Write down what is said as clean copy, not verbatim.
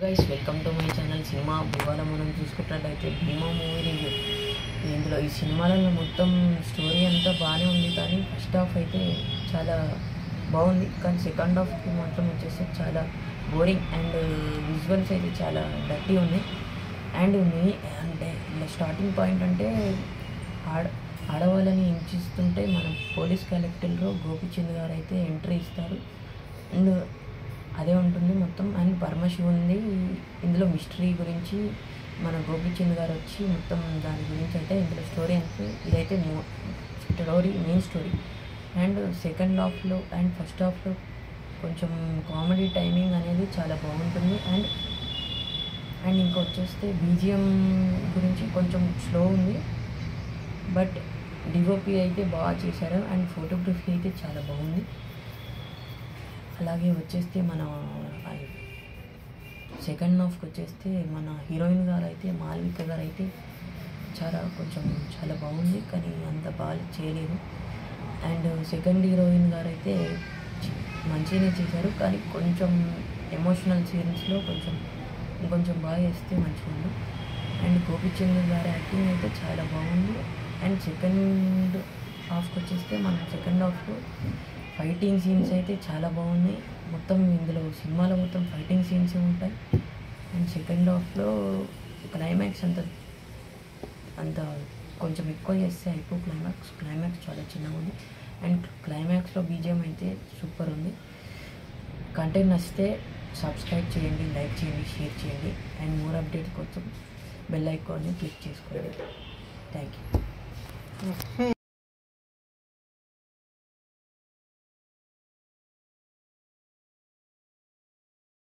Guys welcome to my channel. Cinema ఇవాళ మనం చూసుకున్నట్లయితే భీమా మూవీ రివ్యూ. ఇందులో ఈ సినిమాలలో మొత్తం స్టోరీ అంతా బాగానే ఉంది, కానీ ఫస్ట్ హాఫ్ అయితే చాలా బాగుంది, కానీ సెకండ్ హాఫ్కి మాత్రం వచ్చేసి చాలా బోరింగ్ అండ్ విజువల్స్ అయితే చాలా డర్టీ ఉన్నాయి. అండ్ అంటే ఇలా స్టార్టింగ్ పాయింట్ అంటే ఆడవాళ్ళని హింసిస్తుంటే మన పోలీస్ కలెక్టర్లో గోపిచంద్ గారు అయితే ఎంట్రీ ఇస్తారు. అండ్ అదే ఉంటుంది మొత్తం. అండ్ పరమశివ ఉంది ఇందులో. మిస్టరీ గురించి మన గోపిచంద్ గారు వచ్చి మొత్తం దాని గురించి అయితే ఇందులో స్టోరీ అంటే ఇదైతే మెయిన్ స్టోరీ. అండ్ సెకండ్ హాఫ్లో అండ్ ఫస్ట్ హాఫ్లో కొంచెం కామెడీ టైమింగ్ అనేది చాలా బాగుంటుంది. అండ్ ఇంకా వచ్చేస్తే బీజిఎం గురించి కొంచెం స్లో ఉంది, బట్ డిఓపి అయితే బాగా చేశారు. అండ్ ఫోటోగ్రఫీ అయితే చాలా బాగుంది. అలాగే వచ్చేస్తే మన సెకండ్ హాఫ్కి వచ్చేస్తే మన హీరోయిన్ గారు అయితే మాల్విక గారు అయితే చాలా బాగుంది, కానీ అంత బాగా చేయలేదు. అండ్ సెకండ్ హీరోయిన్ గారు అయితే మంచిగానే చేశారు, కానీ కొంచెం ఎమోషనల్ సీన్స్లో కొంచెం బాగా చేస్తే మంచిగా ఉంది. అండ్ గోపిచంద్ గారి యాక్టింగ్ అయితే చాలా బాగుంది. అండ్ సెకండ్ హాఫ్కి వచ్చేస్తే మనం సెకండ్ హాఫ్లో ఫైటింగ్ సీన్స్ అయితే చాలా బాగున్నాయి. మొత్తం ఇందులో సినిమాలో మొత్తం ఫైటింగ్ సీన్స్ ఉంటాయి. అండ్ సెకండ్ హాఫ్లో క్లైమాక్స్ అంత కొంచెం ఎక్కువ చేస్తే అయిపో. క్లైమాక్స్ చాలా చిన్నగా ఉంది. అండ్ క్లైమాక్స్లో బీజిఎం అయితే సూపర్ ఉంది. కంటెంట్ నచ్చితే సబ్స్క్రైబ్ చేయండి, లైక్ చేయండి, షేర్ చేయండి. అండ్ మోర్ అప్డేట్ కోసం బెల్ ఐకాన్ని క్లిక్ చేసుకోండి. Thank you.